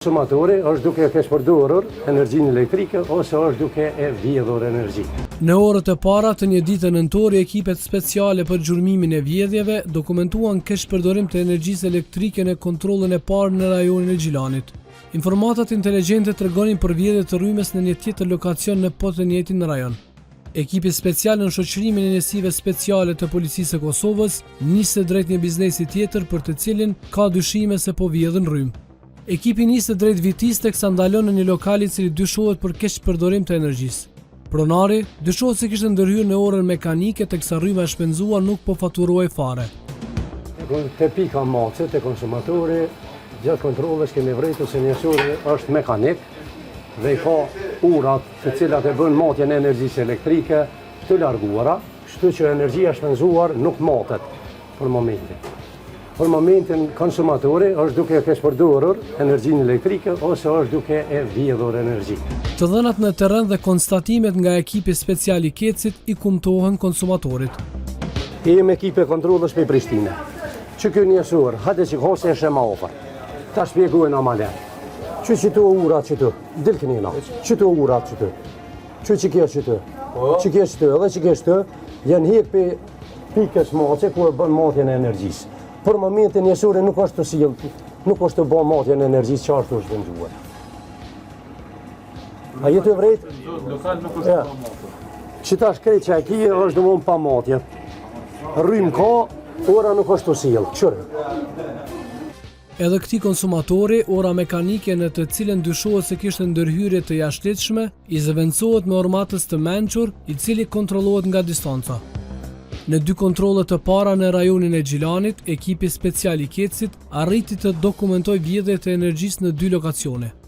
Konsumatori është duke kesh përdorur energjinë elektrike ose është duke e vjedhur energji. Në orët e para të një dite nëntori, ekipet speciale për gjurmimin e vjedhjeve dokumentuan kesh përdorim të energjisë elektrike në kontrollin e parë në rajonin e Gjilanit. Informatat inteligjente tregonin për vjedhje të rrymës në një tjetër lokacion në po të njëjtin rajon. Ekipi special në shoqërimin e njësive speciale të Policisë së Kosovës niste drejt një biznesi tjetër për të cilin ka dyshime se po vjedhën rrymë. Ekipi niste drejt vitis teksa ndalon në një lokal i cili dyshohet për keq përdorim të energjisë. Pronari dyshohet se kishte ndërhyrë në orën mekanike teksa rryma e shpenzuar nuk po faturohej fare. Te pika mace te konsumatori, gjatë kontrolles kemi vërejtur se njësuri është mekanik dhe ka urat të cilat e bën matjen e energjisë elektrike të larguara, kështu që energjia shpenzuar nuk matet për momentin. Për momentin konsumatori është duke kesh përdorur energjinë elektrike ose është duke e vjedhur energji. Të dhënat në terren dhe konstatimet nga ekipi special i Kecit i kumtohen konsumatorit. Jemi ekipe kontrollës për Prishtinë. Që ky njësur, hajde që hose e shema ofër. Ta shpjegojnë amalen. Që tu urat që tu, dilkënina, që tu urat që tu, që kjo që tu, që kjo që tu, edhe që kjo që tu, janë hek për pikës mace ku e bën matjen e energjisë. Për momentin njësuri nuk është të sjellë, nuk është të bën matjen e energjisë që ashtu është vendzuar. A jetë vërejt? Lokal nuk është pa matje. Që tash krejt që aki është domon pa matje. Rrym ka, ora nuk është të sjellë, qërë. Edhe këtij konsumatori, ora mekanike në të cilën dyshohet se kishte ndërhyrje të jashtëligjshme, i zëvendësohet me ormatës të mençur, i cili kontrollohet nga distanca. Në dy kontrollet të para në rajonin e Gjilanit, ekipi special i Kecit arriti të dokumentoj vjedhjet e energjisë në dy lokacione.